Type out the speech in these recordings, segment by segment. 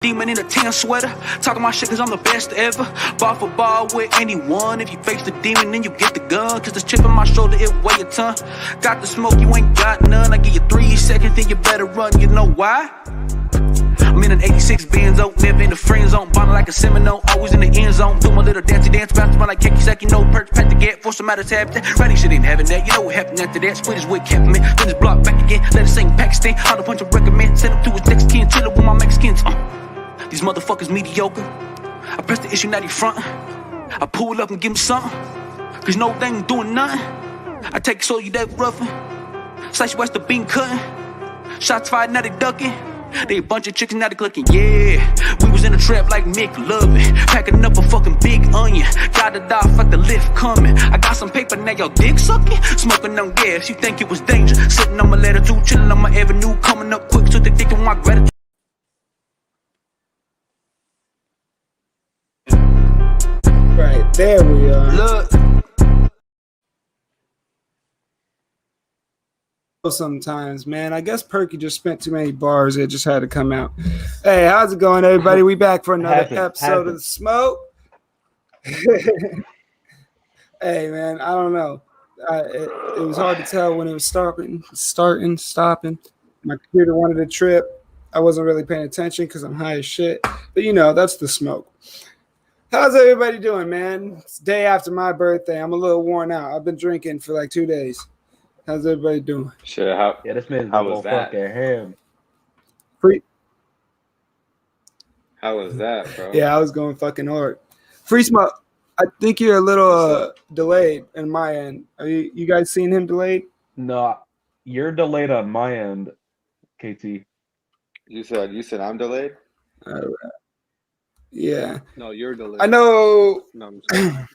Demon in a tan sweater, talking my shit cause I'm the best ever. Ball for ball with anyone. If you face the demon, then you get the gun. Cause the chip on my shoulder, it weigh a ton. Got the smoke, you ain't got none. I give you 3 seconds, then you better run. You know why? I'm in an 86 Benzo, never in the friend zone. Bonding like a Seminole, always in the end zone. Do my little dancey dance, bounce around like Keki Seki. No perch, pack to get, force some out of habitat. Writing shit ain't having that, you know what happened after that. Split his wig, kept me, then his block back again. Let it sing Pakistan, how to punch a recommend. Send him to his next kin, chillin' with my Mexicans. These motherfuckers mediocre. I press the issue, now they frontin'. I pull up and give them something. Cause no, they ain't doing nothing. I take so you that roughin'. Slice west the bean cutting. Shots fired, now they ducking. They a bunch of chicks, now they clicking. Yeah, we was in a trap like Mick Lovin'. Packing up a fucking big onion. Got it off like the lift coming. I got some paper, now y'all dick sucking. Smoking on gas, you think it was danger. Sitting on my latitude, chillin' on my avenue. Coming up quick, so they thinking my gratitude. Right, there we are. Look. Sometimes, man. I guess Perky just spent too many bars. It just had to come out. Hey, how's it going, everybody? We back for another episode of The Smoke. Hey, man, I don't know. It was hard to tell when it was stopping. My computer wanted to trip. I wasn't really paying attention because I'm high as shit. But, you know, that's The Smoke. How's everybody doing, man? It's the day after my birthday. I'm a little worn out. I've been drinking for like 2 days. How's everybody doing? Shit, this man's how was that? Fucking him. How was that, bro? Yeah, I was going fucking hard. Free Smoke, I think you're a little delayed in my end. Are you guys seeing him delayed? No, you're delayed on my end, KT. You said I'm delayed? Yeah. No, you're delayed. I know. No, I'm sorry.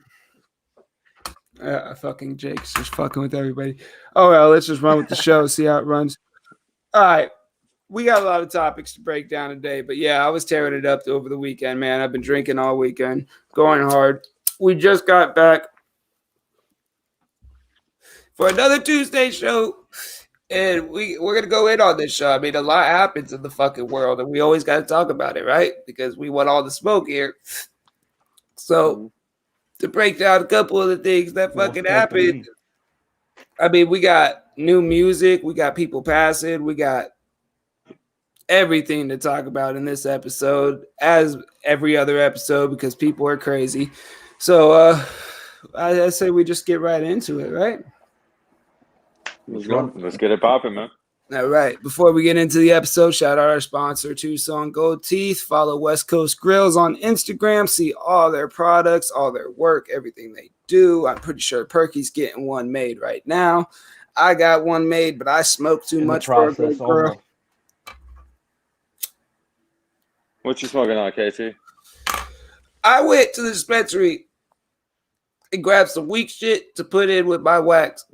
Fucking Jake's just fucking with everybody. Oh, well, let's just run with the show, see how it runs. All right. We got a lot of topics to break down today, but yeah, I was tearing it up over the weekend, man. I've been drinking all weekend, going hard. We just got back for another Tuesday show, and we're going to go in on this show. I mean, a lot happens in the fucking world, and we always got to talk about it, right? Because we want all the smoke here. So, to break down a couple of the things that fucking happened. I mean, we got new music, we got people passing, we got everything to talk about in this episode, as every other episode, because people are crazy. So I say we just get right into it, right? Let's go. Let's get it popping, man. All right. Before we get into the episode, shout out our sponsor, Tucson Gold Teeth. Follow West Coast Grills on Instagram. See all their products, all their work, everything they do. I'm pretty sure Perky's getting one made right now. I got one made, but I smoked too much for a good girl. What you smoking on, KT? I went to the dispensary and grabbed some weak shit to put in with my wax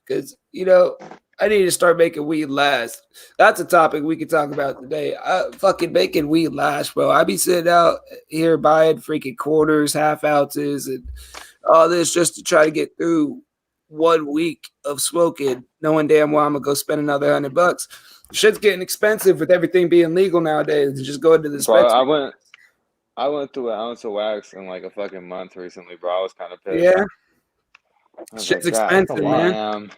because, you know, I need to start making weed last. That's a topic we can talk about today. Fucking making weed last, bro. I be sitting out here buying freaking quarters, half ounces, and all this just to try to get through 1 week of smoking, knowing damn well I'm gonna go spend another $100. Shit's getting expensive with everything being legal nowadays. To just go into the dispensary. Bro, I went through an ounce of wax in like a fucking month recently, bro. I was kind of pissed. Yeah. Shit's expensive, man.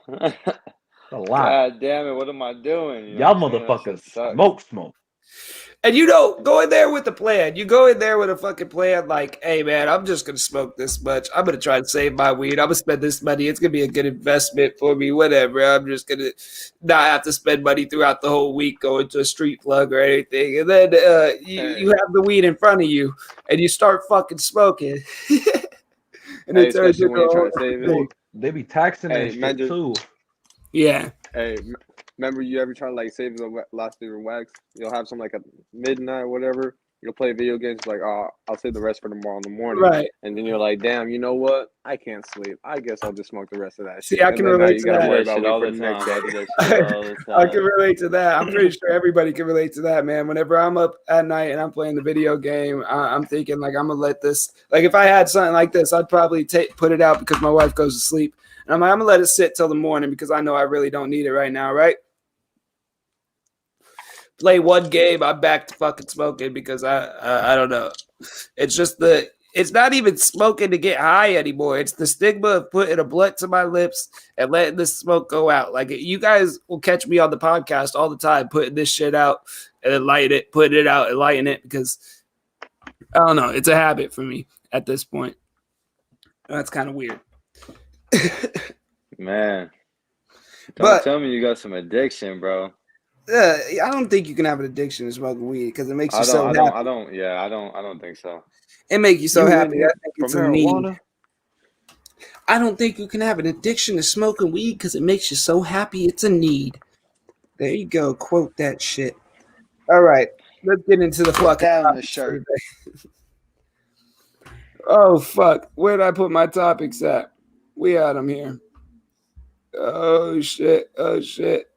A lot. God damn it, what am I doing? Y'all motherfuckers smoke. And you know, go in there with a plan. You go in there with a fucking plan like, hey, man, I'm just going to smoke this much. I'm going to try to save my weed. I'm going to spend this money. It's going to be a good investment for me, whatever. I'm just going to not have to spend money throughout the whole week going to a street plug or anything. And then you have the weed in front of you, and you start fucking smoking. And it turns into a whole thing. They be taxing that shit, too. Yeah. Hey, remember you ever try to like save the last of your wax? You'll have some like at midnight or whatever. You'll play video games like, oh, I'll save the rest for tomorrow in the morning. Right. And then you're like, damn, you know what? I can't sleep. I guess I'll just smoke the rest of that shit. See, I can relate to that. Worry about all the next day. I can relate to that. I'm pretty sure everybody can relate to that, man. Whenever I'm up at night and I'm playing the video game, I'm thinking like I'm gonna let this. Like if I had something like this, I'd probably put it out because my wife goes to sleep. And I'm like, I'm gonna let it sit till the morning because I know I really don't need it right now, right? play one game, I'm back to fucking smoking because I don't know. It's just it's not even smoking to get high anymore. It's the stigma of putting a blunt to my lips and letting the smoke go out. Like you guys will catch me on the podcast all the time, putting this shit out and then light it, putting it out and lighting it because I don't know. It's a habit for me at this point. That's kind of weird. Man, don't tell me you got some addiction, bro. I don't think you can have an addiction to smoking weed because it makes you so happy. I don't think so. It makes you so happy. I think it's a need. Marijuana? I don't think you can have an addiction to smoking weed because it makes you so happy. It's a need. There you go. Quote that shit. All right. Let's get into the fucking down the shirt. Oh, fuck. Where did I put my topics at? We had them here. Oh, shit. Oh, shit.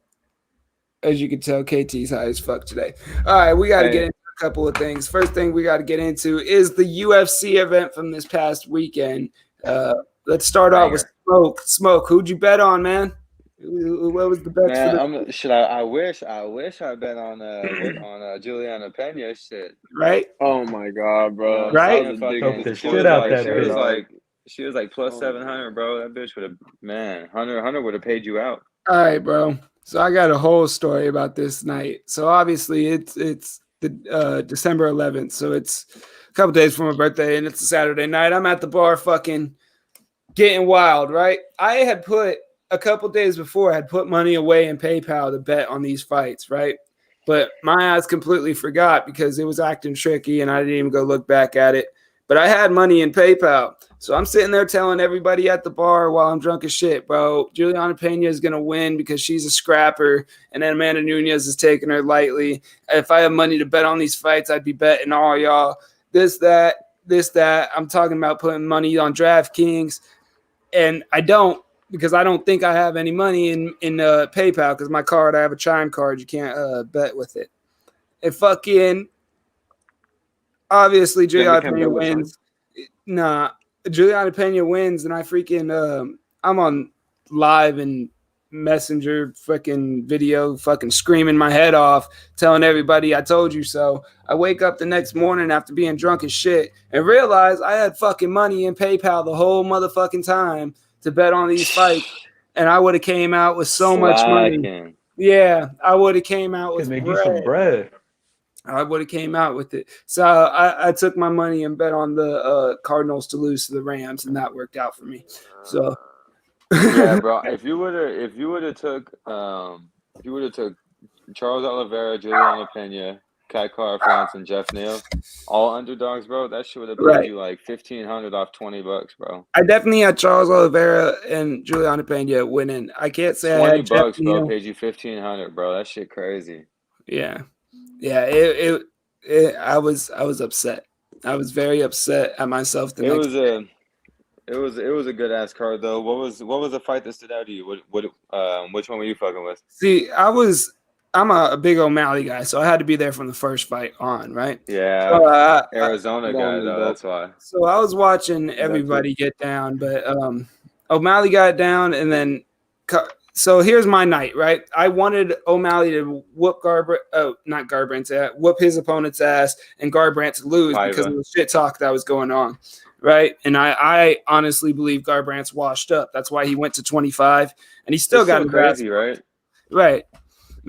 As you can tell, KT's high as fuck today. All right. We got to get into a couple of things. First thing we got to get into is the UFC event from this past weekend. Let's start off with Smoke. Smoke, who'd you bet on, man? What was the bet? I wish I bet on Juliana Pena shit. Right? Oh my god, bro! Right? She was like plus 700, bro. That bitch would have Hunter would have paid you out. All right, bro. So I got a whole story about this night. So obviously it's the December 11th. So it's a couple days from my birthday, and it's a Saturday night. I'm at the bar, fucking getting wild. Right? I had put a couple days before, I had put money away in PayPal to bet on these fights, right? But my ass completely forgot because it was acting tricky and I didn't even go look back at it. But I had money in PayPal. So I'm sitting there telling everybody at the bar while I'm drunk as shit, bro, Juliana Pena is going to win because she's a scrapper and then Amanda Nunes is taking her lightly. If I have money to bet on these fights, I'd be betting all y'all. This, that. I'm talking about putting money on DraftKings. And I don't. Because I don't think I have any money in PayPal because my card, I have a Chime card. You can't bet with it. And fucking, obviously, Juliana Pena wins. Nah, Juliana Pena wins, and I freaking, I'm on live and Messenger fucking video fucking screaming my head off, telling everybody I told you so. I wake up the next morning after being drunk as shit and realize I had fucking money in PayPal the whole motherfucking time to bet on these fights, and I would have came out with so much money. Yeah, I would have came out with make you some bread. I would have came out with it. So I took my money and bet on the Cardinals to lose to the Rams, and that worked out for me. So yeah, bro. If you would have took Charles Oliveira, Juliana Pena, Kai Kara France, and Jeff Neal, all underdogs, bro, that shit would have paid you like $1,500 off $20, bro. I definitely had Charles Oliveira and Juliana Pena winning. I can't say I had $20, bro, paid you $1,500, bro. That shit crazy. Yeah. I was upset. I was very upset at myself. It was a good ass card though. What was the fight that stood out to you? Which one were you fucking with? See, I'm a big O'Malley guy, so I had to be there from the first fight on, right? Yeah, so, Arizona guy though. That's why. So I was watching everybody get down, but O'Malley got down, and then so here's my night, right? I wanted O'Malley to whoop whoop his opponent's ass, and Garbrandt to lose because of the shit talk that was going on, right? And I honestly believe Garbrandt's washed up. That's why he went to 25, and he still got crazy, right?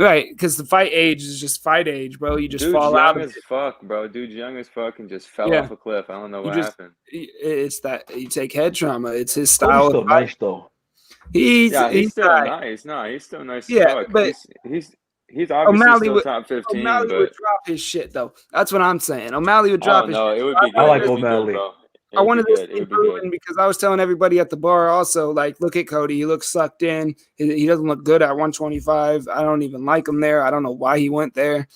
Right, because the fight age is just fight age, bro. You just fall out. Dude's young as fuck, bro. Dude's young as fuck and just fell off a cliff. I don't know what happened. It's that you take head trauma. It's his style of fight. Nice though. He's still nice. No, he's still nice. Yeah, but he's obviously still top 15. O'Malley would drop his shit though. That's what I'm saying. O'Malley would drop his shit. It would be good. I like O'Malley. I wanted this to be proven because I was telling everybody at the bar also, like, look at Cody. He looks sucked in. He doesn't look good at 125. I don't even like him there. I don't know why he went there.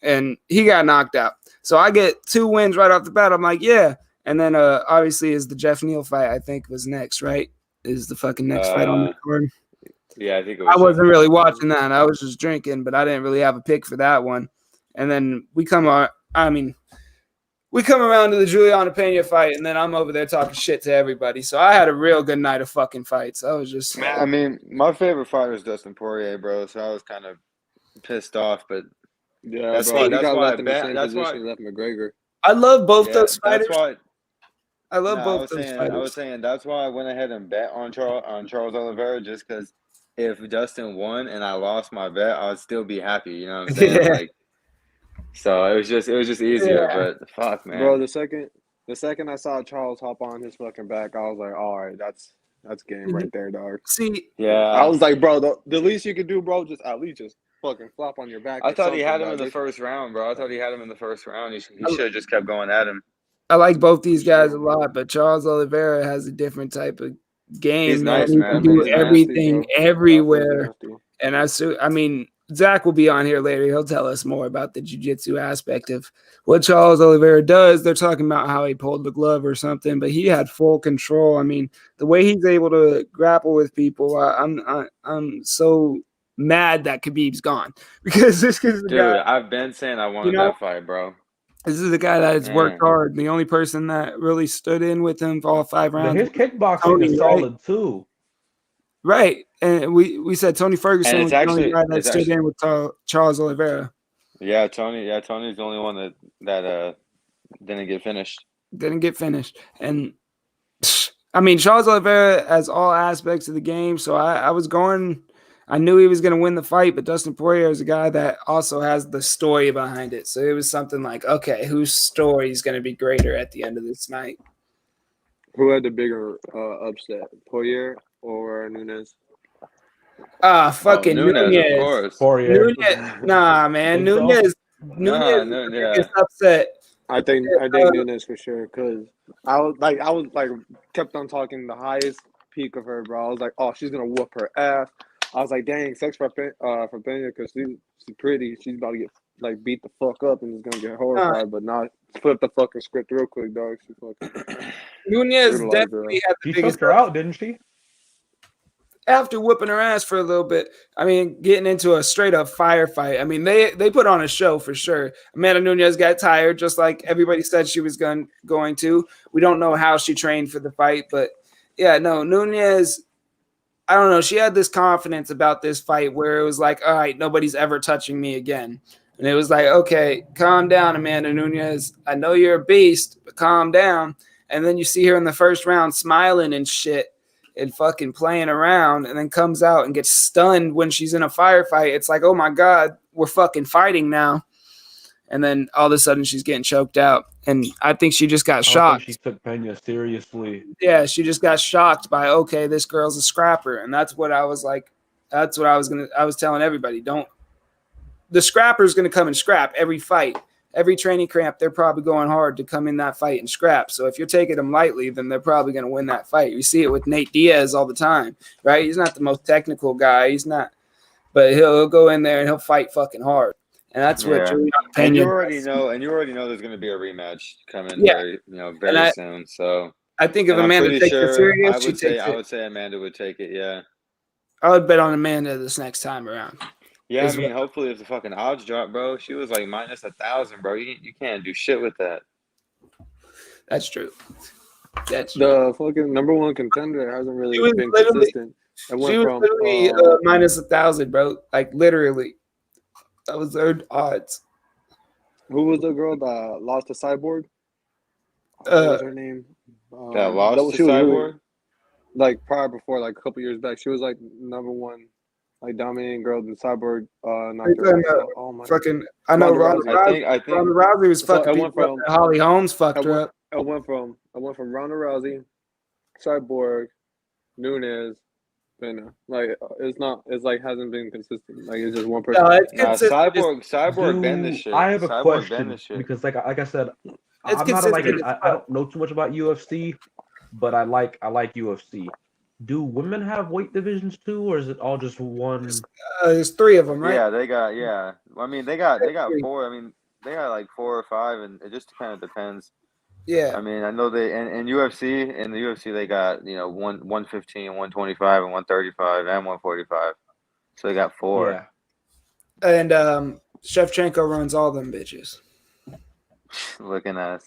And he got knocked out. So I get 2 wins right off the bat. I'm like, yeah. And then obviously is the Jeff Neal fight, I think, was next, right? Is the fucking next fight on the card. Yeah, I think it was. I wasn't really watching that. I was just drinking, but I didn't really have a pick for that one. And then we come around to the Juliana Pena fight, and then I'm over there talking shit to everybody. So I had a real good night of fucking fights. I was just... I mean, my favorite fighter is Dustin Poirier, bro, so I was kind of pissed off, but Yeah, That's bro. why. He That's got why. left in the same That's position why. he left McGregor. I love both Yeah, those that's fighters. why. I love No, I both was those saying. I was fighters. saying that's why I went ahead and bet on Charles Oliveira just because if Dustin won and I lost my bet, I would still be happy. You know what I'm saying? Yeah, Like, so it was just easier. yeah. But fuck, Bro, man. the second I saw Charles hop on his fucking back, I was like, all right, that's game right there, dog. See, I Yeah, was like, bro, the least you could do, bro, just at least just fucking flop on your back. I Or thought he had something, him in the dog. first round, bro. I thought he had him in the first round. He should have just kept going at him. I like both these guys a Sure. lot, but Charles Oliveira has a different type of game, He's man. nice, He man. can I mean, do he's nasty, everything bro. everywhere. Nasty. And I mean, Zach will be on here later. He'll tell us more about the jiu-jitsu aspect of what Charles Oliveira does. They're talking about how he pulled the glove or something, but he had full control. I mean, the way he's able to grapple with people, I'm so mad that Khabib's gone because this is the dude. guy. I've been saying I You wanted know, that fight, bro. this is the guy that has worked Man. hard. The only person that really stood in with him for all 5 rounds. His kickboxing Tony, is right? solid too. Right. And we said Tony Ferguson And was it's the only actually, guy that it's stood actually, in with Charles Oliveira. yeah, Tony. Yeah, Tony's the only one that didn't get finished. Didn't get finished. And I mean, Charles Oliveira has all aspects of the game. So I knew he was going to win the fight, but Dustin Poirier is a guy that also has the story behind it. So it was something like, okay, whose story is going to be greater at the end of this night? Who had the bigger upset, Poirier or Nunes? Fucking Nunes, Nunes. of course. Poirier. Nunes. Nah, man. Think so? Nunes. Nah, Nunes is the yeah. biggest upset. I think Nunes for sure, because I was like kept on talking the highest peak of her, bro. I was like, oh, she's gonna whoop her ass. I was like, dang, sucks for Pena because she's pretty. She's about to get like beat the fuck up and is gonna get horrified, but not flip the fucking script real quick, dog. She fucking Nunez brutalized definitely had the She biggest took her out, didn't she? after whooping her ass for a little bit. I mean, getting into a straight up firefight. I mean, they put on a show for sure. Amanda Nunes got tired, just like everybody said she was going to. We don't know how she trained for the fight, but yeah, no, Nunes. I don't know. She had this confidence about this fight where it was like, all right, nobody's ever touching me again. And it was like, okay, calm down, Amanda Nunes. I know you're a beast, but calm down. And then you see her in the first round smiling and shit and fucking playing around, and then comes out and gets stunned when she's in a firefight. It's like, oh my God, we're fucking fighting now. And then all of a sudden she's getting choked out. And I think she just got I don't shocked. think she took Pena seriously. Yeah, she just got shocked by, okay, this girl's a scrapper. And that's what I was like, that's what I was telling everybody. The scrapper's going to come and scrap every fight. Every training camp, they're probably going hard to come in that fight and scrap. So if you're taking them lightly, then they're probably going to win that fight. You see it with Nate Diaz all the time, right? He's not the most technical guy. He's not, but he'll go in there and he'll fight fucking hard. And that's what Julian Pena And you does. already know there's going to be a rematch coming very soon. So I think if and I'm Amanda pretty takes sure it serious, I she would say takes I it. would say Amanda would take it. Yeah. I would bet on Amanda this next time around. Yeah, I Is mean, what- hopefully if the fucking odds drop, bro, she was like minus 1,000, bro. You can't do shit with that. That's true. That's true. the fucking number one contender hasn't really She was been literally- consistent. It She went was from literally minus 1,000, bro. Like literally, that was their odds. who was the girl that lost to Cyborg? What was her name? That lost she to was really- Cyborg. like prior before, like a couple years back, she was like number one, like dominating girl. The Cyborg knocked her talking out. about Oh my! Fucking, I know Ronda Ronda Rousey. I Rousey. think Ronda Rousey was So fucking it went people up. from- Holly Holmes fucked I her went, up. I went from Ronda Rousey, Cyborg, Nunes, Pena. Like it's like hasn't been consistent. Like it's just one person. No, it's Nah, consistent. Cyborg bend this shit. I have a Cyborg bend question this shit. because, like I said, It's I'm not consistent as I fuck. don't know too much about UFC, but I like UFC. Do women have weight divisions too, or is it all just one? There's 3 of them, right? Yeah, they got I mean, they got 4. I mean, they got like 4 or 5, and it just kind of depends. Yeah. I mean, I know they in the UFC they got 115, 125, and 135 and 145. So they got 4. Yeah. And Shevchenko runs all them bitches. Looking at us.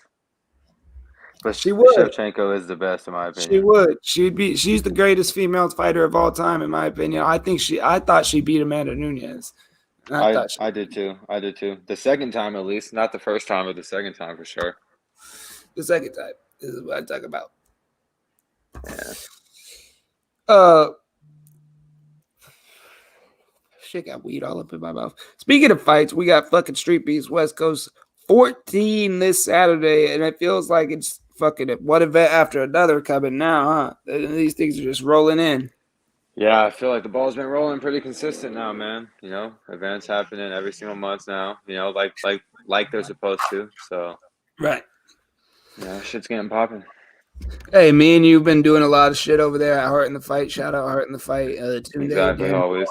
But She would. Shevchenko is the best in my opinion. She would. She's the greatest female fighter of all time, in my opinion. I thought she beat Amanda Nunes. I thought I did too. I did too. The second time at least, not the first time, but the second time for sure. the second time is what I talk about. Yeah. Shit got weed all up in my mouth. Speaking of fights, we got fucking Street Beast West Coast 14 this Saturday, and it feels like it's fucking one event after another coming now, huh? These things are just rolling in. Yeah, I feel like the ball's been rolling pretty consistent now, man. You know, events happening every single month now. You know, like they're supposed to. So, Right. yeah, shit's getting popping. Hey, me and you've been doing a lot of shit over there at Heart in the Fight. Shout out Heart in the Fight. Exactly, always.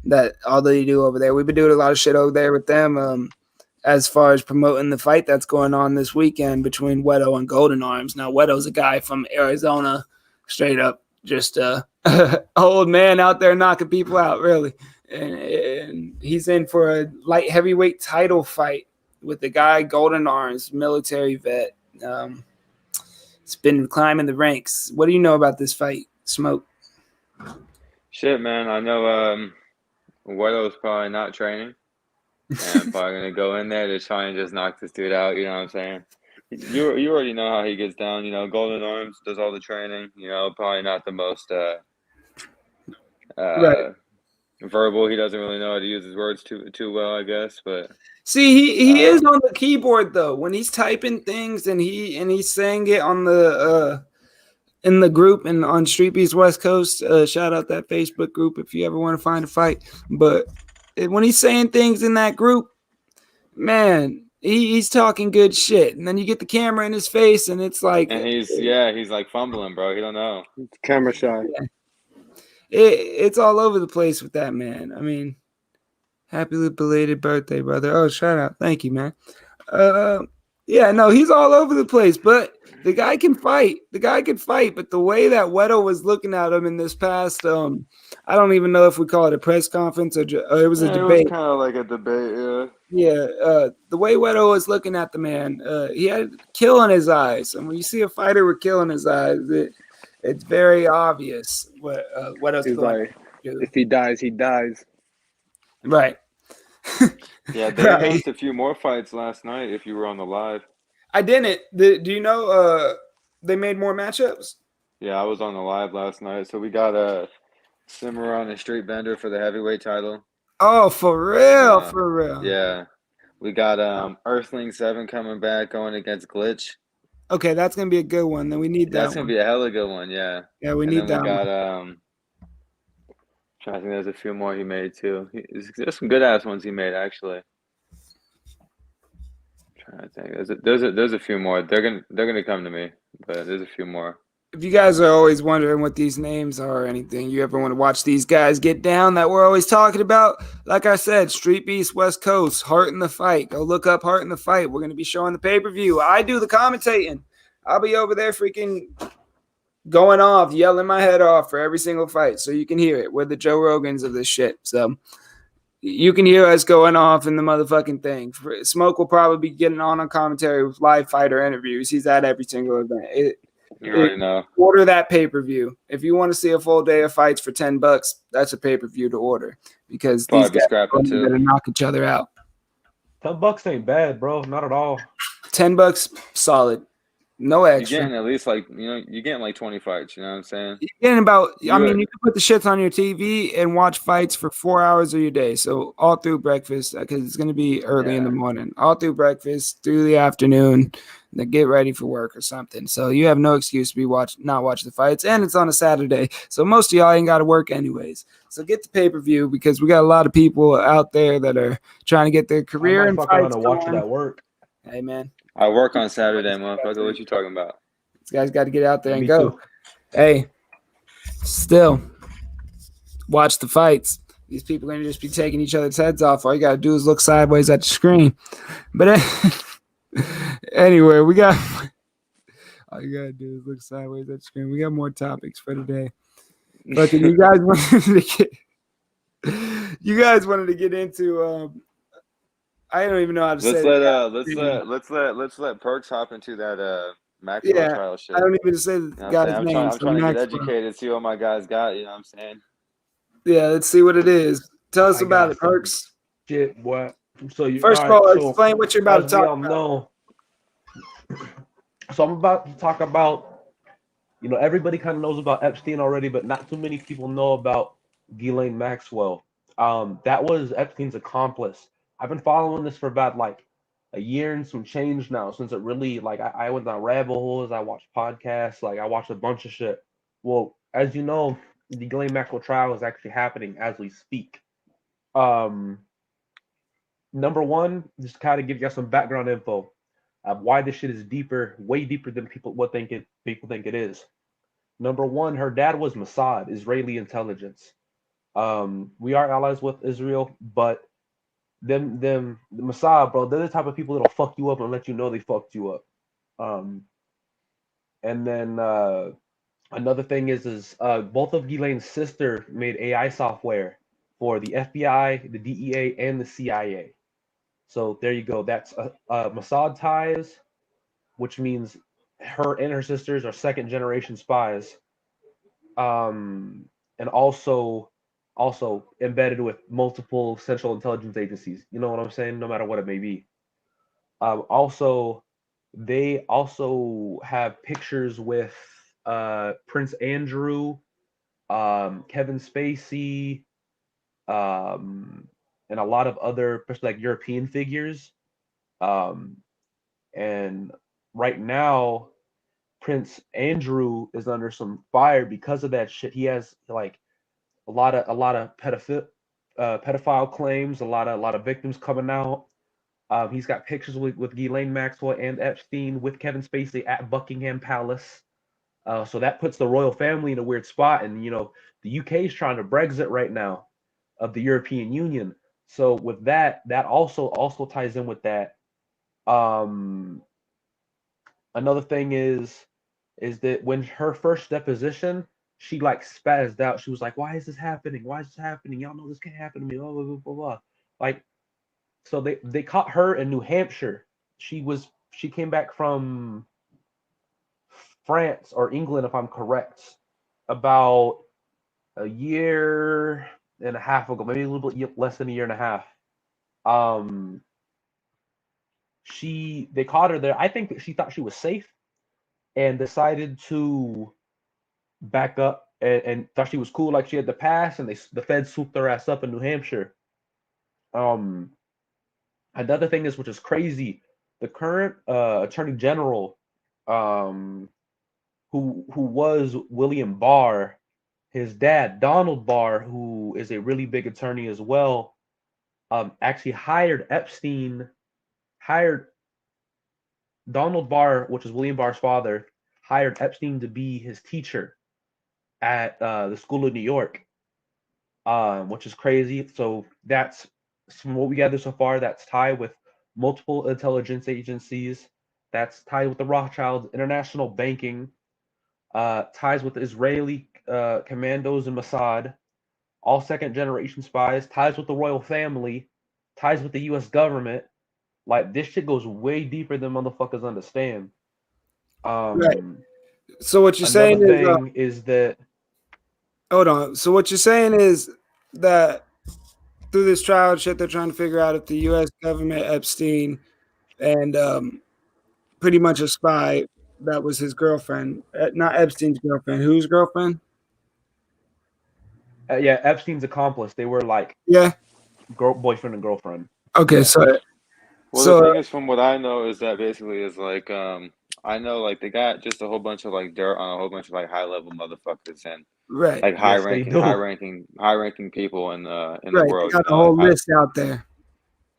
That all they do over there. We've been doing a lot of shit over there with them. As far as promoting the fight that's going on this weekend between Wedo and Golden Arms. Now, Wedo's a guy from Arizona, straight up, just old man out there knocking people out, really. And he's in for a light heavyweight title fight with the guy Golden Arms, military vet. It's been climbing the ranks. What do you know about this fight, Smoke? Shit, man. I know Wedo's probably not training. And I'm probably gonna go in there to try and just knock this dude out. You know what I'm saying? You already know how he gets down. You know, Golden Arms does all the training. You know, probably not the most Right. verbal. He doesn't really know how to use his words too well, I guess. But see, he is on the keyboard though. When he's typing things and he's saying it on the in the group and on Street Beast West Coast. Shout out that Facebook group if you ever want to find a fight. But when he's saying things in that group, man, he's talking good shit. And then you get the camera in his face, and it's like, and he's like fumbling, bro. He don't know. Camera shy. It's all over the place with that man. I mean, happy belated birthday, brother. Oh, shout out. Thank you, man. Yeah, no, he's all over the place, but the guy can fight. The guy can fight, but the way that Wedo was looking at him in this past, I don't even know if we call it a press conference or it was a debate. It was kind of like a debate, yeah. Yeah, the way Wedo was looking at the man, he had kill in his eyes. And when you see a fighter with kill in his eyes, it's very obvious what Wedo's He's going like, to do. if he dies, he dies. Right. Yeah, they Right. announced a few more fights last night if you were on the live. I didn't. Do you know they made more matchups? Yeah, I was on the live last night. So we got Cimarron and Street Bender for the heavyweight title. Oh, for real, for real. Yeah. We got Earthling 7 coming back going against Glitch. Okay, that's gonna be a good one. Then we need that. That's gonna be a hella good one, yeah. Yeah, we And need then that. we got I think there's a few more he made too. There's some good ass ones he made actually. I'm trying to think. There's a few more. They're gonna come to me, but there's a few more. If you guys are always wondering what these names are or anything, you ever want to watch these guys get down that we're always talking about, like I said, Street Beast West Coast, Heart in the Fight. Go look up Heart in the Fight. We're going to be showing the pay-per-view. I do the commentating. I'll be over there freaking going off, yelling my head off for every single fight so you can hear it. We're the Joe Rogans of this shit. So you can hear us going off in the motherfucking thing. Smoke will probably be getting on commentary with live fighter interviews. He's at every single event. You already know. Order that pay-per-view. If you want to see a full day of fights for $10, that's a pay-per-view to order because Probably these guys are too. going to knock each other out. $10 ain't bad, bro. Not at all. $10 solid. No You're extra. getting at least you're getting like 20 fights, you know what I'm saying? You're getting about, I mean, Good. you can put the shits on your TV and watch fights for 4 hours of your day. So all through breakfast, because it's going to be early in the morning, all through breakfast, through the afternoon, then get ready for work or something. So you have no excuse to be not watch the fights. And it's on a Saturday. So most of y'all ain't got to work anyways. So get the pay-per-view because we got a lot of people out there that are trying to get their career I and might fucking fights wanna watch it going. at work. Hey, man. I work on Saturday, motherfucker. What you talking about? These guys got to get out there and Me go. too. Hey, still watch the fights. These people are going to just be taking each other's heads off. All you got to do is look sideways at the screen. But anyway, we got all you got to do is look sideways at the screen. We got more topics for today. But you guys wanted to get into I don't even know how to say it. Let's let Perks hop into that Maxwell trial shit. I don't even say the You know what guy's I'm name. saying? I'm trying to get Maxwell. educated, see what my guys got, you know what I'm saying? Yeah, let's see what it is. Tell us I about got it, Perks. Shit, boy. So you First of all right? all, So explain what you're about to as we talk all about. know, so I'm about to talk about. Everybody kind of knows about Epstein already, but not too many people know about Ghislaine Maxwell. That was Epstein's accomplice. I've been following this for about like a year and some change now, since it really like I went down rabbit holes. I watched podcasts, like I watched a bunch of shit. Well, as you know, the Ghislaine Maxwell trial is actually happening as we speak. Um, Number one, just kind of give you guys some background info of why this shit is deeper, way deeper than people think it is. Number one, her dad was Mossad, Israeli intelligence. We are allies with Israel, but the Mossad, bro, they're the type of people that'll fuck you up and let you know they fucked you up. And then another thing is both of Ghislaine's sister made AI software for the FBI, the DEA, and the CIA. So there you go. That's Mossad ties, which means her and her sisters are second generation spies, and also embedded with multiple central intelligence agencies. You know what I'm saying? No matter what it may be. Also, they also have pictures with Prince Andrew, Kevin Spacey, and a lot of other, especially like European figures. And right now, Prince Andrew is under some fire because of that shit. He has like a lot of pedophile claims, a lot of victims coming out. He's got pictures with Ghislaine Maxwell and Epstein with Kevin Spacey at Buckingham Palace. So that puts the royal family in a weird spot. And the UK is trying to Brexit right now of the European Union. So with that also ties in with that. Another thing is that when her first deposition, she like spazzed out. She was like, "Why is this happening? Why is this happening? Y'all know this can't happen to me." Blah blah blah blah. Blah. Like, so they caught her in New Hampshire. She came back from France or England, if I'm correct, about a year and a half ago, maybe a little bit less than a year and a half. They caught her there. I think that she thought she was safe and decided to back up and thought she was cool, like she had the pass, and the feds swooped her ass up in New Hampshire. Another thing is, which is crazy, the current attorney general, who was William Barr, his dad Donald Barr, who is a really big attorney as well, actually hired Donald Barr, which is William Barr's father, hired Epstein to be his teacher at the School of New York, which is crazy. So that's, from what we gather so far, that's tied with multiple intelligence agencies. That's tied with the Rothschilds, international banking, ties with the Israeli commandos and Mossad, all second generation spies, ties with the royal family, ties with the U.S. government. Like, this shit goes way deeper than motherfuckers understand. Right. So what you're saying is that. Hold on. So what you're saying is that through this trial shit, they're trying to figure out if the U.S. government, Epstein, and pretty much a spy that was his girlfriend, not Epstein's girlfriend. Whose girlfriend? Yeah, Epstein's accomplice. They were like boyfriend and girlfriend. Okay, yeah. The thing is, from what I know, is that basically is like I know like they got just a whole bunch of like dirt on a whole bunch of like high level motherfuckers and like high ranking people in the world. They got a whole list out there.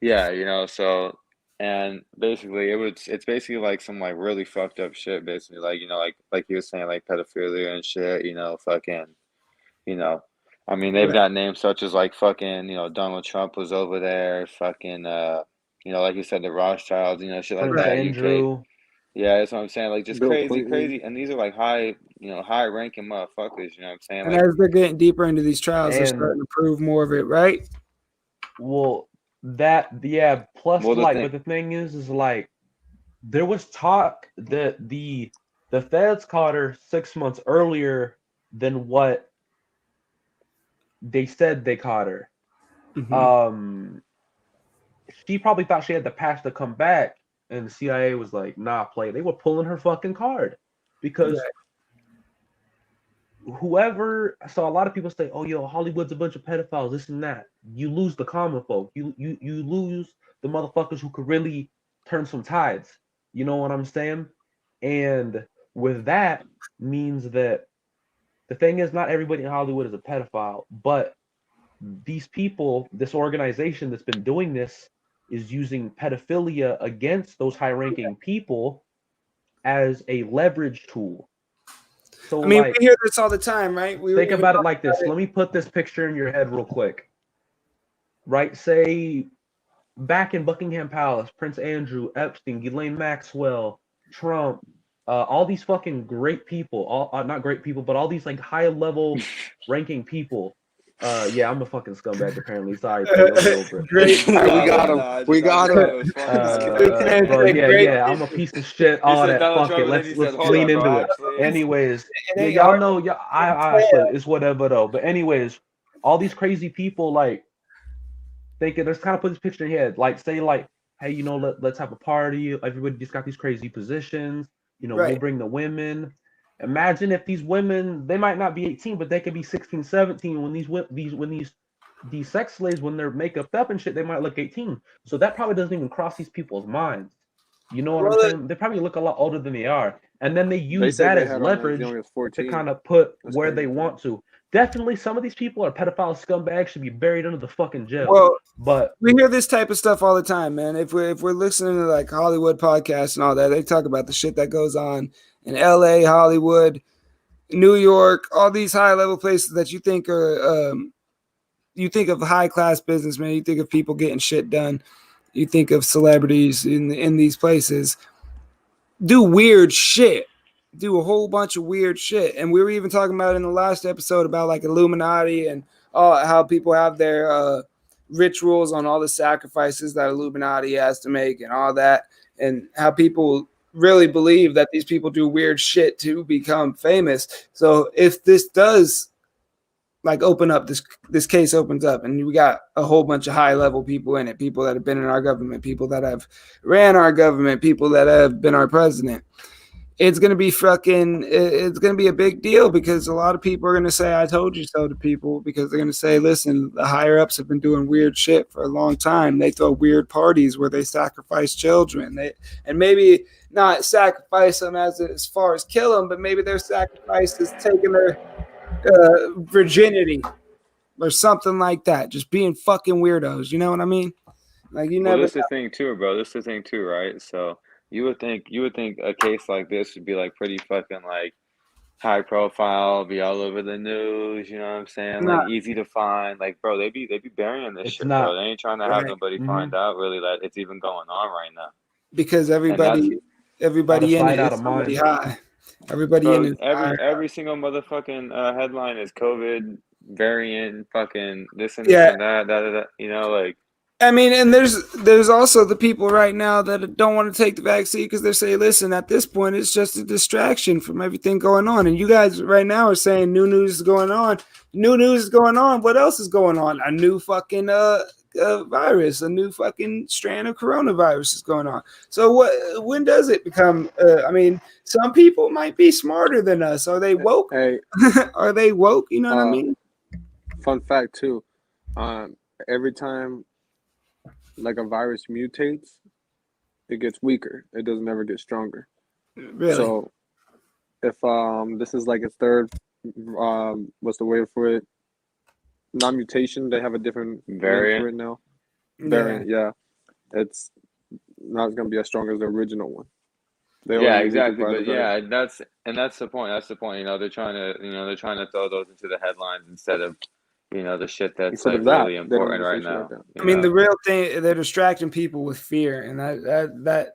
Yeah, so, and basically it's basically like some like really fucked up shit. Basically, like like you were saying, like pedophilia and shit. Fucking, I mean, they've got names such as like fucking, Donald Trump was over there. Fucking, like you said, the Rothschilds, shit like that. Andrew. UK. Yeah, that's what I'm saying. Like, just crazy. And these are like high ranking motherfuckers. You know what I'm saying? And like, as they're getting deeper into these trials, they're starting to prove more of it, right? Plus, But the thing is like, there was talk that the feds caught her 6 months earlier than what they said they caught her. Mm-hmm. she probably thought she had the patch to come back, and the CIA was like, "Nah, play." They were pulling her fucking card because whoever. So a lot of people say, "Oh, yo, Hollywood's a bunch of pedophiles, this and that." You lose the common folk. You lose the motherfuckers who could really turn some tides. You know what I'm saying? And with that means that the thing is, not everybody in Hollywood is a pedophile, but these people, this organization that's been doing this, is using pedophilia against those high-ranking people as a leverage tool. So, I mean, like, we hear this all the time, right? Think about it like this. Let me put this picture in your head real quick. Right? Say back in Buckingham Palace, Prince Andrew, Epstein, Ghislaine Maxwell, Trump, all these fucking great people, all not great people, but all these like high-level ranking people. Yeah, I'm a fucking scumbag apparently. Sorry, great. We got him. We got him. Bro, yeah, I'm a piece of shit. All that. Fuck it. Let's lean into it. Anyways, y'all know, I it's whatever though. But anyways, all these crazy people like thinking. Let's kind of put this picture in your head. Like say like, hey, you know, let's have a party. Everybody just got these crazy positions. You know, we'll bring the women. Imagine if these women, they might not be 18, but they could be 16, 17. When these sex slaves, when they're makeuped up and shit, they might look 18. So that probably doesn't even cross these people's minds. You know what I'm saying? They probably look a lot older than they are. And then they use that as leverage to kind of put where they want to. Definitely some of these people are pedophile scumbags, should be buried under the fucking jail. Well, but we hear this type of stuff all the time, man. If we're listening to like Hollywood podcasts and all that, they talk about the shit that goes on in LA, Hollywood, New York, all these high level places that you think are you think of high class businessmen, you think of people getting shit done, you think of celebrities in these places do weird shit, do a whole bunch of weird shit. And we were even talking about in the last episode about like Illuminati and how people have their rituals on all the sacrifices that Illuminati has to make and all that, and how people really believe that these people do weird shit to become famous. So if this does like open up, this case opens up and we got a whole bunch of high level people in it, people that have been in our government, people that have ran our government, people that have been our president, it's going to be it's going to be a big deal, because a lot of people are going to say, I told you so to people, because they're going to say, listen, the higher ups have been doing weird shit for a long time. They throw weird parties where they sacrifice children. And maybe not sacrifice them as far as kill them, but maybe their sacrifice is taking their virginity or something like that. Just being fucking weirdos. You know what I mean? Like you never. Well, this is the thing too, bro. This is the thing too, right? So you would think a case like this would be like pretty fucking like high profile, be all over the news, you know what I'm saying? Like easy to find. Like, bro, they be burying this shit, bro. They ain't trying to have nobody find out really that it's even going on right now. Because everybody in it is somebody high. Everybody bro, in it. Every single motherfucking headline is COVID variant, fucking this and this and that, you know, like. I mean, and there's also the people right now that don't want to take the vaccine because they're saying, listen, at this point, it's just a distraction from everything going on. And you guys right now are saying new news is going on. New news is going on. What else is going on? A new fucking virus, a new fucking strand of coronavirus is going on. So when does it become, I mean, some people might be smarter than us. Are they woke? Hey. Are they woke? You know what I mean? Fun fact too. Every time like a virus mutates, it gets weaker. It doesn't ever get stronger. Really? So if this is like its third, what's the word for it? Non-mutation. They have a different variant for it now. Variant, yeah. It's not going to be as strong as the original one. Yeah, exactly. But yeah, that's the point. That's the point. You know, they're trying to throw those into the headlines instead of, you know, the shit that's like really important right now. I mean, the real thing, they're distracting people with fear, and that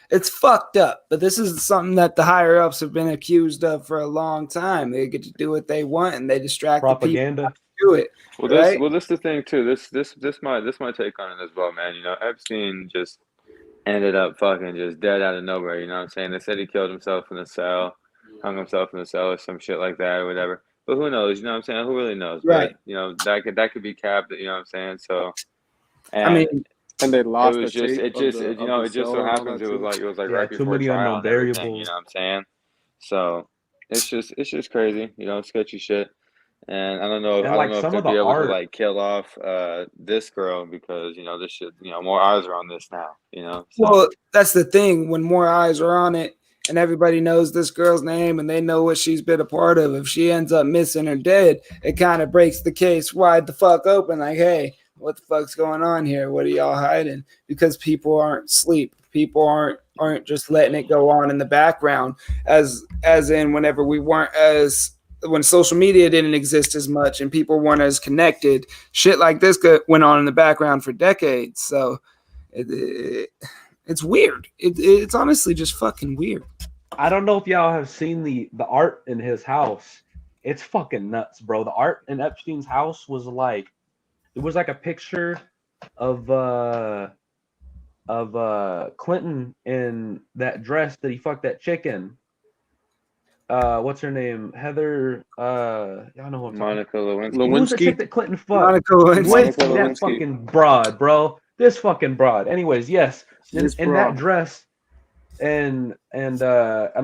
it's fucked up. But this is something that the higher ups have been accused of for a long time. They get to do what they want, and they distract propaganda. The people to do it. Well, this is the thing too. This my take on it as well, man. You know, Epstein just ended up fucking just dead out of nowhere. You know what I'm saying? They said he killed himself in the cell, hung himself in the cell, or some shit like that, or whatever. But who knows? You know what I'm saying? Who really knows? Right. But, you know, that could be capped. You know what I'm saying? So, I mean, And they It lost was the just, tape it of just, the you know, it just cell so and all happens that too. it was like Yeah, right too before many trial unknown and everything. You variables. know what I'm saying? So it's just crazy. You know, sketchy shit. And And I don't like know if some they'll of the be able to art, like kill off this girl because you know this shit. You know, more eyes are on this now. You know, so Well, that's the thing. When more eyes are on it and everybody knows this girl's name and they know what she's been a part of, if she ends up missing or dead, it kind of breaks the case wide the fuck open. Like, hey, what the fuck's going on here? What are y'all hiding? Because people aren't asleep. People aren't just letting it go on in the background as in whenever we weren't as when social media didn't exist as much and people weren't as connected, shit like this went on in the background for decades. So it's weird. It's honestly just fucking weird. I don't know if y'all have seen the art in his house. It's fucking nuts, bro. The art in Epstein's house was like it was like a picture of Clinton in that dress that he fucked that chick in. What's her name? Heather. Y'all know who I'm talking. Monica Lewinsky. Who's the chick Lewinsky. that Clinton fucked? Monica Lewinsky. Monica Lewinsky, that Lewinsky. fucking broad, bro. This fucking broad. Anyways, yes, This in that broad. dress, and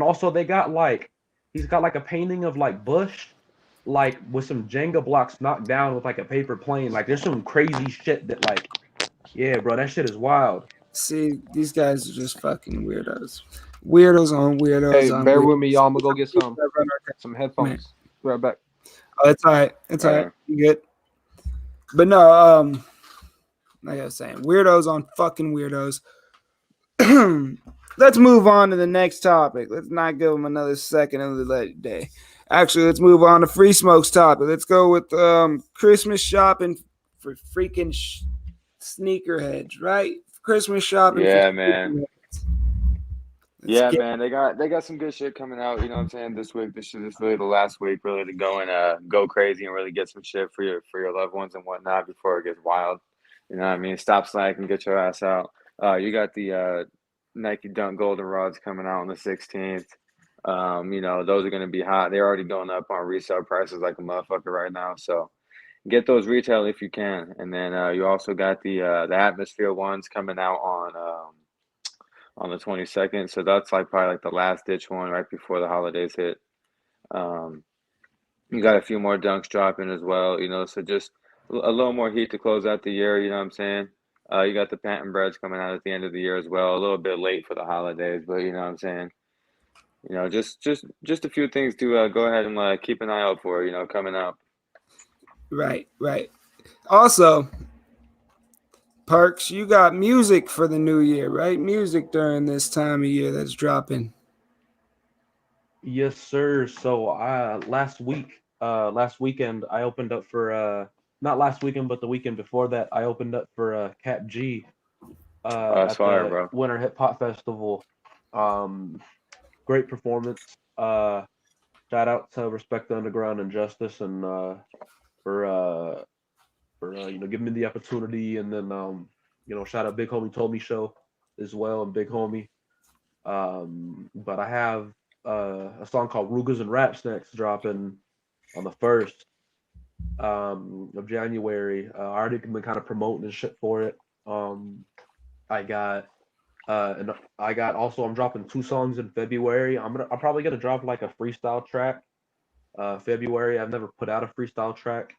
also they got like he's got like a painting of like Bush, like with some Jenga blocks knocked down with like a paper plane. Like there's some crazy shit that like, yeah, bro, that shit is wild. See, these guys are just fucking weirdos. Weirdos on weirdos Hey, on bear weirdos. with me, y'all. I'm gonna go get some headphones. Be right back. Oh, it's all right. It's all right. You good? But no, like I was saying, weirdos on fucking weirdos. Let's move on to the next topic. Let's not give them another second of the day. Actually, let's move on to Free Smoke's topic. Let's go with Christmas shopping for freaking sneakerheads, right? Christmas shopping. Yeah, for man. Yeah, Man, they got some good shit coming out. You know what I'm saying? This week, this is really the last week, really to go and go crazy and really get some shit for your loved ones and whatnot before it gets wild. You know what I mean? Stop slacking, get your ass out. You got the Nike Dunk Goldenrods coming out on the 16th. You know those are gonna be hot. They're already going up on resale prices like a motherfucker right now. So get those retail if you can. And then you also got the Atmosphere ones coming out on the 22nd. So that's like probably like the last ditch one right before the holidays hit. You got a few more dunks dropping as well, you know, so just a little more heat to close out the year, you know what I'm saying? You got the Panton Breads coming out at the end of the year as well, a little bit late for the holidays, but you know what I'm saying? You know, just a few things to go ahead and keep an eye out for, you know, coming up. Right. Also, Parks, you got music for the new year, right? Music during this time of year that's dropping. Yes, sir. So last weekend, I opened up for not last weekend, but the weekend before that, I opened up for Cat G That's at fire, the bro. Winter Hip Hop Festival. Great performance. Shout out to Respect the Underground and Justice and for you know giving me the opportunity, and then you know shout out Big Homie Told Me Show as well and Big Homie. But I have a song called Rugas and Rap Snacks dropping on the 1st of January. I already been kind of promoting and shit for it. I got I'm dropping 2 songs in February. I'm probably gonna drop like a freestyle track. February. I've never put out a freestyle track.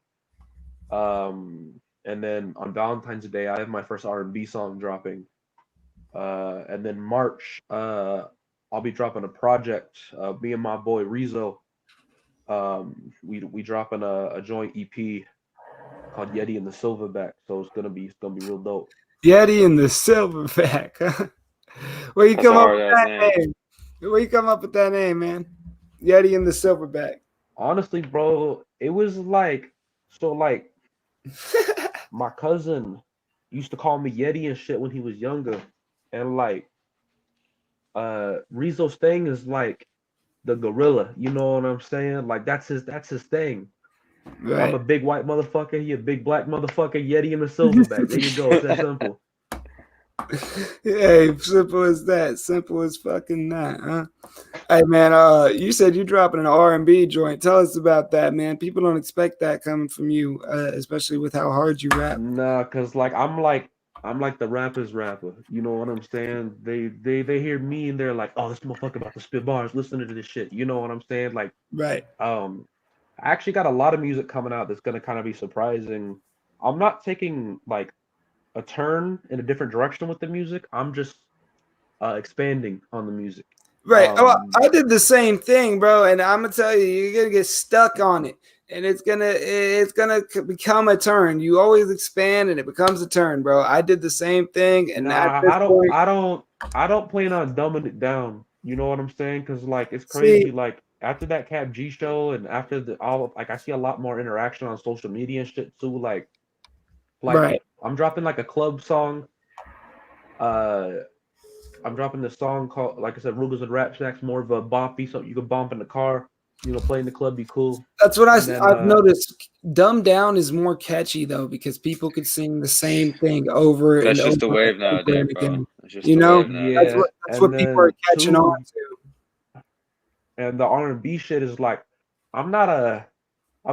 And then on Valentine's Day, I have my first R&B song dropping. And then March, I'll be dropping a project. Me and my boy Rizzo, we dropping a joint EP called Yeti and the Silverback. So it's gonna be real dope. Yeti and the Silverback. Where you come up with that name? Where you come up with that name, man? Yeti and the Silverback. Honestly, bro, it was like my cousin used to call me Yeti and shit when he was younger, and like Rizzo's thing is like the gorilla, you know what I'm saying? Like that's his thing. Right. I'm a big white motherfucker, he a big black motherfucker, Yeti and the Silverback. There you go. It's that simple. Hey, simple as that. Simple as fucking that, huh? Hey, man, you said you're dropping an R&B joint. Tell us about that, man. People don't expect that coming from you, especially with how hard you rap. Nah, cause like I'm like I'm like the rapper's rapper. You know what I'm saying? They hear me and they're like, oh, this motherfucker about to spit bars. Listen to this shit. You know what I'm saying? Like, Right. I actually got a lot of music coming out that's gonna kind of be surprising. I'm not taking like a turn in a different direction with the music. I'm just expanding on the music. Right. I did the same thing, bro. And I'm gonna tell you, you're gonna get stuck on it, and it's gonna become a turn. You always expand, and it becomes a turn, bro. I did the same thing, and I don't plan on dumbing it down. You know what I'm saying? Because like it's crazy. See, Like after that Cap G show, and after I see a lot more interaction on social media and shit too. Like right. I'm dropping like a club song. I'm dropping this song called, like I said, Rugas and Rap Snacks, more of a boppy, something you can bump in the car. You know, play in the club, be cool. That's what I've noticed. Dumb Down is more catchy though, because people could sing the same thing over and over. That's just the wave nowadays, bro. You know, Yeah, that's what people are catching on to. And the R&B shit is like, I'm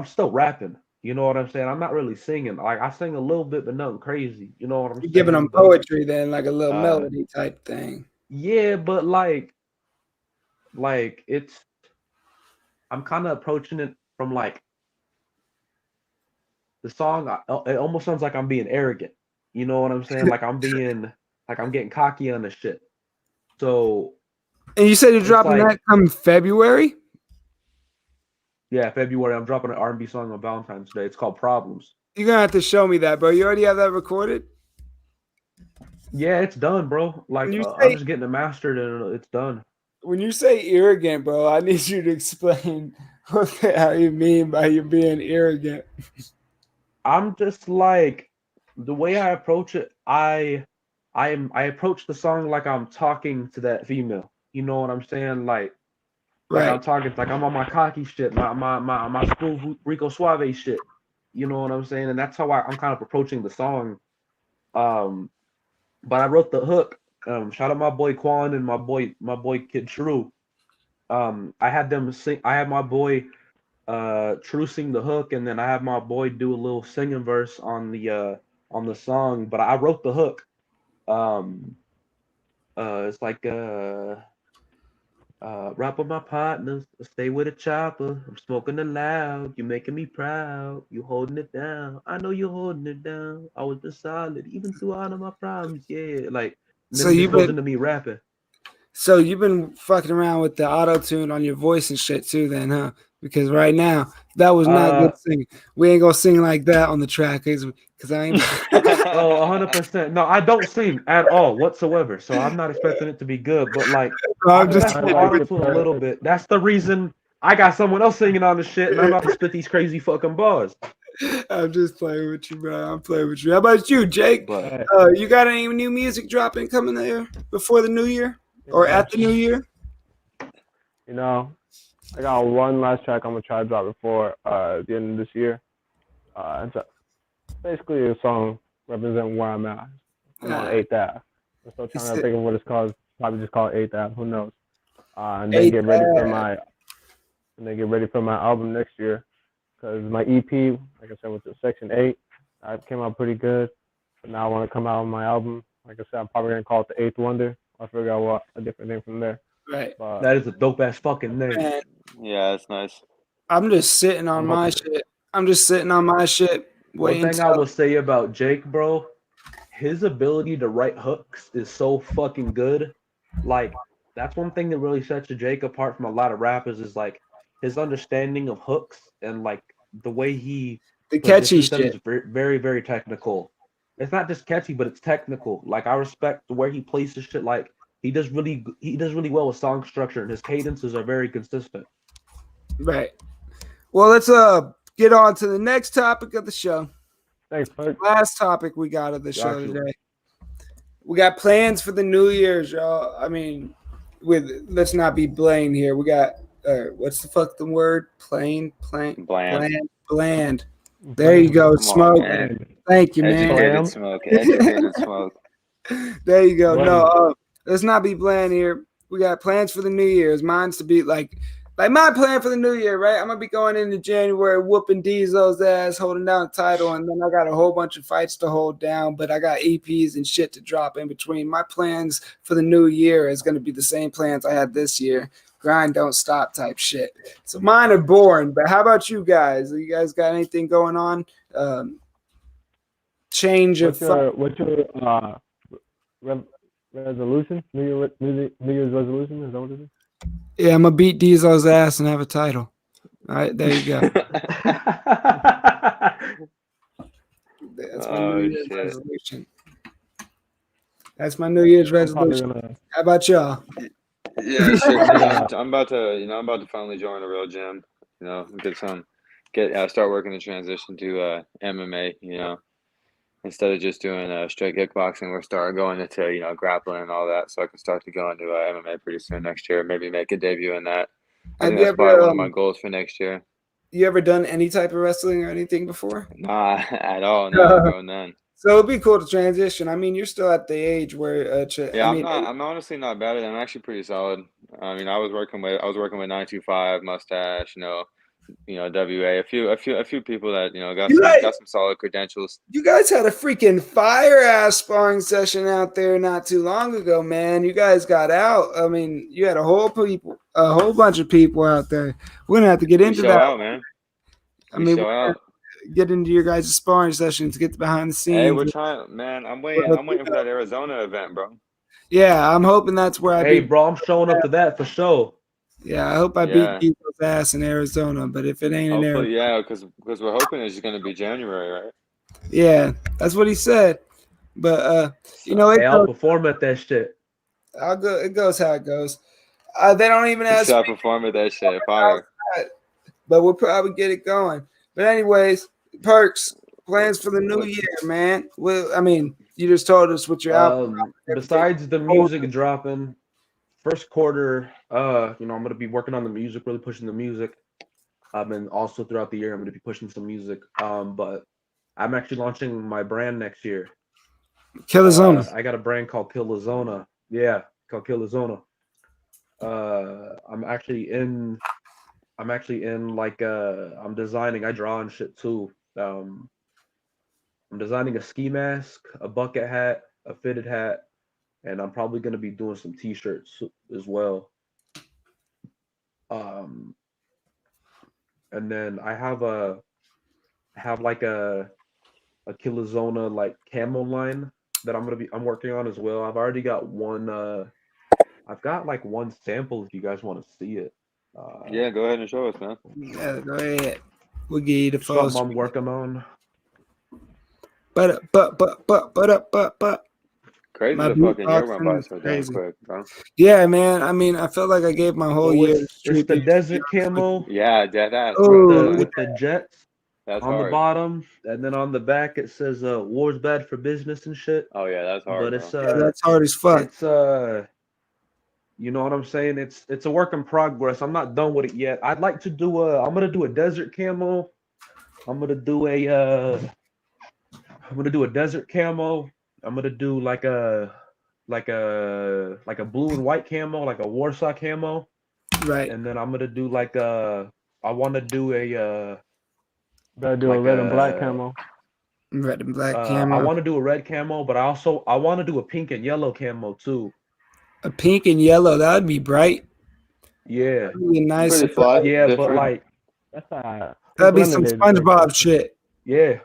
still rapping. You know what I'm saying? I'm not really singing. Like I sing a little bit, but nothing crazy. You know what I'm saying? You're giving them poetry then, like a little melody type thing. Yeah, but like I'm kind of approaching it from like the song. It almost sounds like I'm being arrogant. You know what I'm saying? Like I'm getting cocky on the shit. So. And you said you're dropping that come February? Yeah, February. I'm dropping an R&B song on Valentine's Day. It's called Problems. You're gonna have to show me that, bro. You already have that recorded? Yeah, it's done, bro. Like I'm just getting it mastered and it's done. When you say arrogant, bro, I need you to explain how you mean by you being arrogant. I'm just like, the way I approach it, I approach the song like I'm talking to that female. You know what I'm saying? Like I'm talking, like I'm on my cocky shit, my school Rico Suave shit. You know what I'm saying? And that's how I'm kind of approaching the song. But I wrote the hook. Shout out my boy Quan and my boy Kid True. I had them sing. I had my boy True sing the hook, and then I had my boy do a little singing verse on the song. But I wrote the hook. It's like rap with my partners, stay with a chopper. I'm smoking it loud. You making me proud. You holding it down. I know you're holding it down. I was just solid, even through all of my problems. Yeah, like. So you've been into me rapping. So you've been fucking around with the auto tune on your voice and shit too, then, huh? Because right now that was not good singing. We ain't gonna sing like that on the track, because I ain't. 100%. No, I don't sing at all whatsoever. So I'm not expecting it to be good. But like, I'm just auto tune a little bit. That's the reason I got someone else singing on the shit, and I'm about to spit these crazy fucking bars. I'm just playing with you, bro. I'm playing with you. How about you, Jake? You got any new music dropping coming there before the new year or at the new year? You know, I got one last track I'm gonna try to drop before the end of this year. It's basically a song representing where I'm at. I'm on 8th Ave. I'm still trying to think of what it's called. Probably just call it 8th Ave. Who knows? And then get ready for my album next year. Because my EP, like I said, was Section 8. It came out pretty good. But now I want to come out with my album. Like I said, I'm probably going to call it The Eighth Wonder. I'll figure out a different name from there. Right. But, that is a dope-ass fucking name. Yeah, that's nice. I'm just sitting on my shit. One thing I will say about Jake, bro, his ability to write hooks is so fucking good. Like, that's one thing that really sets Jake apart from a lot of rappers is, like, his understanding of hooks and like the way the catchy shit is very, very, very technical. It's not just catchy, but it's technical. Like I respect the way he places shit. Like he does really well with song structure, and his cadences are very consistent. Right. Well, let's get on to the next topic of the show. Thanks, Perk. Last topic we got of the show today. We got plans for the New Year's, y'all. I mean, let's not be blamed here. We got. What's the fuck the word? Bland. There you go. Smoke. Thank you, man. Educated smoke. There you go. No, let's not be bland here. We got plans for the New Year's. Mine's to be like Like my plan for the new year, right? I'm gonna be going into January whooping Diesel's ass, holding down the title, and then I got a whole bunch of fights to hold down, but I got EPs and shit to drop in between. My plans for the new year is gonna be the same plans I had this year. Grind, don't stop type shit. So mine are boring, but how about you guys? You guys got anything going on? Change of what's your resolution? New Year's resolution? Is that what it is? Yeah, I'm gonna beat Diesel's ass and have a title. All right, there you go. That's my New Year's resolution. That's my New Year's resolution. How about y'all? Yeah, shit, I'm about to finally join a real gym. Start working the transition to MMA. Instead of just doing straight kickboxing, we'll start going into grappling and all that, so I can start to go into MMA pretty soon next year. Maybe make a debut in that. I think that's probably one of my goals for next year. You ever done any type of wrestling or anything before? Nah, at all. No, bro, none. So it'd be cool to transition. I mean, you're still at the age where I'm honestly not bad at it. I'm actually pretty solid. I mean, I was working with 925 Mustache, WA, a few people that got some solid credentials. You guys had a freaking fire ass sparring session out there not too long ago, man. You guys got out. I mean, you had a whole bunch of people out there. We're gonna have to get into that, out, man. Get into your guys' sparring sessions, get behind the scenes. Hey, we're trying, man. I'm waiting for that Arizona event, bro. Yeah, I'm hoping that's where bro, I'm showing up to that for sure. Yeah, I hope I beat people's ass in Arizona, but if it ain't in Arizona, yeah, because we're hoping it's going to be January, right? Yeah, that's what he said. But I'll perform at that shit. I'll go. It goes how it goes. They don't even ask. I'll perform at that shit. Fire. But we'll probably get it going. But anyways, Perks, plans for the new year, man. Well, I mean, you just told us what you're out. Besides the music dropping. First quarter, I'm going to be working on the music, really pushing the music. And also throughout the year, I'm going to be pushing some music. But I'm actually launching my brand next year. Killazona. I got a brand called Killazona. Yeah, called Killazona. I'm actually in I'm designing. I draw and shit too. I'm designing a ski mask, a bucket hat, a fitted hat. And I'm probably going to be doing some T-shirts as well. And then I have like a Killazona like camo line that I'm working on as well. I've already got one. I've got like one sample if you guys want to see it. Yeah, go ahead and show us, man. Yeah, go ahead. We'll give you the photos. Something I'm working on. But. Crazy the fucking year went by so damn quick, bro. Yeah, man. I mean, I felt like I gave my whole year. It's the desert camo. Yeah, that's with the jets on the bottom, and then on the back it says "War's bad for business" and shit. Oh yeah, that's hard. But it's that's hard as fuck. It's you know what I'm saying? It's a work in progress. I'm not done with it yet. I'd like to do I'm gonna do a desert camo. I'm gonna do a desert camo. I'm gonna do like a blue and white camo, like a Warsaw camo. Right. And then I'm gonna do I want to do a red and black camo. Red and black camo. I want to do a red camo, but I want to do a pink and yellow camo too. A pink and yellow, that would be bright. Yeah. That'd be nice. Yeah, but like that'd be some SpongeBob shit. Yeah.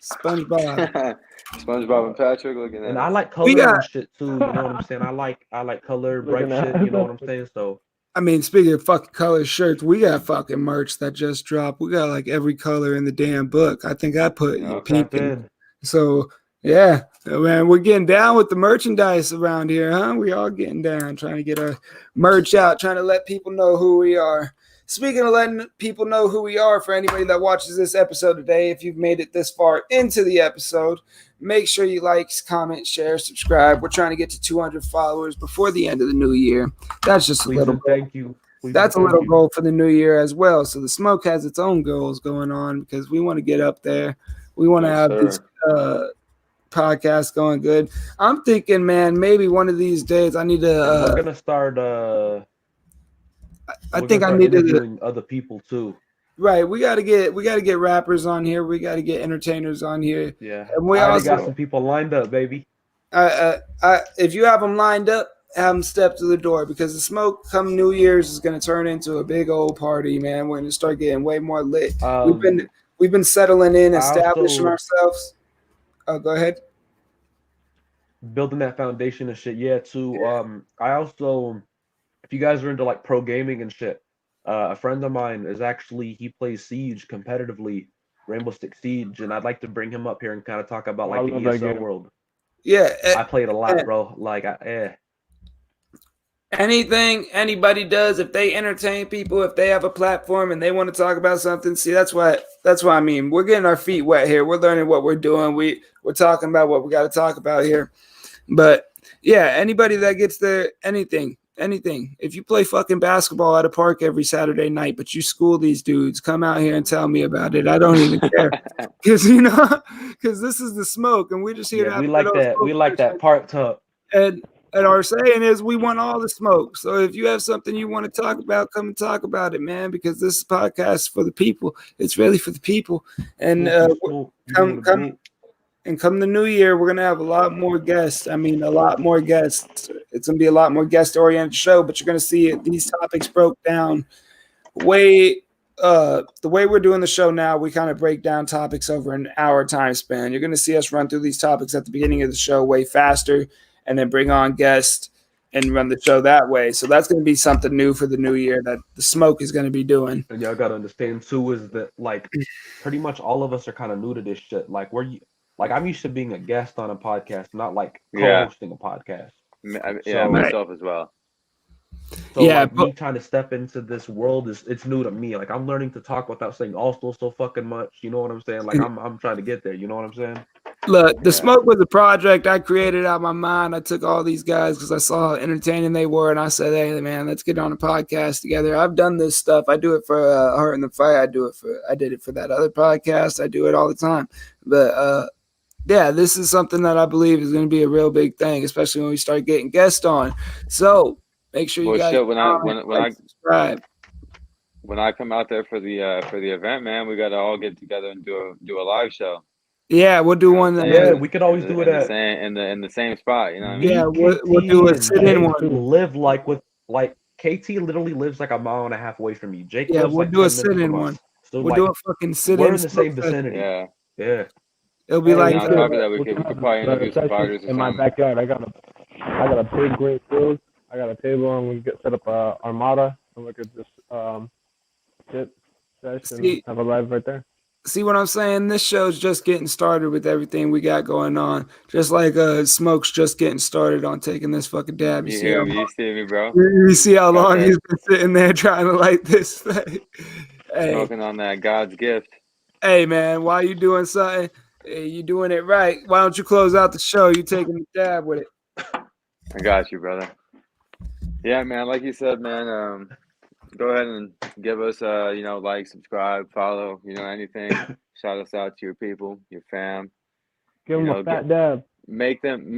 SpongeBob. SpongeBob and Patrick looking at. And I like color and shit too. You know what I'm saying? I like color, bright shit. You know what I'm saying? So. I mean, speaking of fucking color shirts, we got fucking merch that just dropped. We got like every color in the damn book. I think I put pink in. So yeah, man, we're getting down with the merchandise around here, huh? We all getting down, trying to get our merch out, trying to let people know who we are. Speaking of letting people know who we are, for anybody that watches this episode today, if you've made it this far into the episode, make sure you like, comment, share, subscribe. We're trying to get to 200 followers before the end of the new year. That's just a little. Thank you. That's a little goal for the new year as well. So the Smoke has its own goals going on because we want to get up there. We want to have this podcast going good. I'm thinking, man, maybe one of these days I need to. We're gonna start. I We're think gonna I start needed to. interviewing other people too. Right, we gotta get rappers on here. We gotta get entertainers on here, Yeah, and we I already got also, some people lined up, baby. if you have them lined up, have them step to the door because the smoke come New Year's is gonna turn into a big old party, man. We're gonna start getting way more lit. We've been settling in, establishing ourselves. Oh, go ahead. Building that foundation and shit. Yeah, too. I also, if you guys are into like pro gaming and shit, a friend of mine he plays Siege competitively, Rainbow Six Siege, and I'd like to bring him up here and kind of talk about like the ESL world. Yeah, I played a lot, bro. Like, anything anybody does, if they entertain people, if they have a platform and they want to talk about something, see, that's what I mean. We're getting our feet wet here. We're learning what we're doing. We're talking about what we got to talk about here. But yeah, anybody that gets there, anything. If you play fucking basketball at a park every Saturday night, but you school these dudes, come out here and tell me about it. I don't even care, because this is the smoke, and we're just here to have we like that. We like that park talk. And our saying is, we want all the smoke. So if you have something you want to talk about, come and talk about it, man. Because this podcast is for the people. It's really for the people. And come the new year, we're gonna have a lot more guests. I mean, a lot more guests. It's gonna be a lot more guest-oriented show, but you're gonna see these topics broke down way. The way we're doing the show now, we kind of break down topics over an hour time span. You're gonna see us run through these topics at the beginning of the show way faster, and then bring on guests and run the show that way. So that's gonna be something new for the new year that the smoke is gonna be doing. And y'all gotta understand too is that like pretty much all of us are kind of new to this shit. Like I'm used to being a guest on a podcast, not like co-hosting a podcast. Yeah, myself as well. So me trying to step into this world it's new to me. Like I'm learning to talk without saying also so fucking much. You know what I'm saying? Like I'm trying to get there. You know what I'm saying? Look, the smoke was a project I created out of my mind. I took all these guys because I saw how entertaining they were, and I said, "Hey, man, let's get on a podcast together." I've done this stuff. I do it for Heart in the Fight. I did it for that other podcast. I do it all the time. But yeah, this is something that I believe is going to be a real big thing, especially when we start getting guests on. So make sure you guys subscribe. When I come out there for the event, man, we got to all get together and do a live show. Yeah, we'll do one. We could always do it in the same spot. You know what I mean? Yeah, we'll do a sit-in one. Live like KT literally lives like a mile and a half away from me. Jake, yeah, we'll do a sit-in one. So we'll do a fucking sit-in. We're in the same vicinity. Yeah. It'll be like on top of that, we could probably interview some fighters in my backyard. I got a big great field. I got a table, and we get set up a Armada, and we could just sit, and have a live right there. See what I'm saying? This show's just getting started with everything we got going on. Just like Smoke's just getting started on taking this fucking dab. You see me, bro? You see how long he's been sitting there trying to light this thing. Hey. Smoking on that God's gift. Hey, man, while you doing something, you doing it right. Why don't you close out the show? You taking the dab with it. I got you, brother. Yeah, man. Like you said, man. Go ahead and give us, like, subscribe, follow, anything. Shout us out to your people, your fam. Give them a fat dab. Make them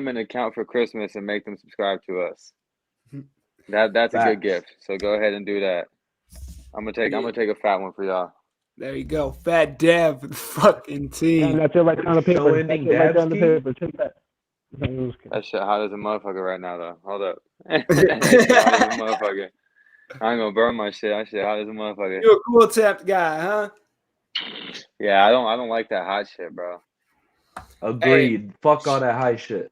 an account for Christmas and make them subscribe to us. That's a good gift. So go ahead and do that. I'm gonna take a fat one for y'all. There you go, fat dab for the fucking team. And that's it right on the paper. Right on the paper. Check that. That shit hot as a motherfucker right now, though. Hold up. Hot as a motherfucker. I ain't gonna burn my shit. That shit hot as a motherfucker. You're a cool tapped guy, huh? Yeah, I don't like that hot shit, bro. Agreed. Hey. Fuck all that high shit.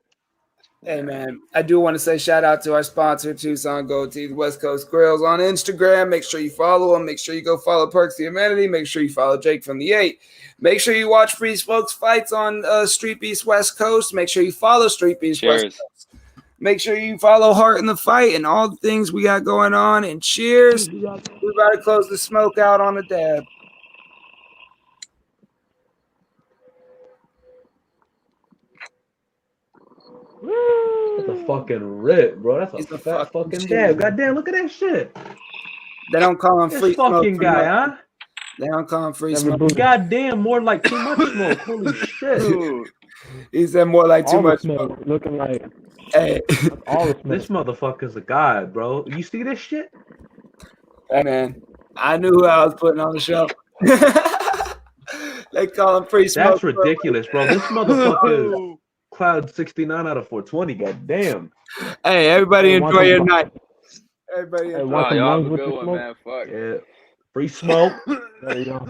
Hey, man, I do want to say shout out to our sponsor, Tucson Gold Teeth West Coast Grills on Instagram. Make sure you follow them. Make sure you go follow Perks the Amenity. Make sure you follow Jake from the 8. Make sure you watch Free Smokes Fights on Street Beast West Coast. Make sure you follow Street Beast West Coast. Make sure you follow Heart in the Fight and all the things we got going on. And cheers. We're about to close the smoke out on the dab. That's a fucking rip, bro. That's a fat fucking dab. Goddamn, look at that shit. They don't call him free smoke. Fucking guy, huh? They don't call him free smoke. Goddamn, more like too much smoke. Holy shit. He said more like too much smoke. Looking like. Hey. This motherfucker's a god, bro. You see this shit? Hey, man, I knew who I was putting on the show. They call him Free Smoke. That's ridiculous, bro. This motherfucker is Cloud 69 out of 420. God damn. Hey, everybody enjoy your night. Everybody enjoy. Y'all have a good one, man. Fuck. Yeah. Free Smoke. There you go.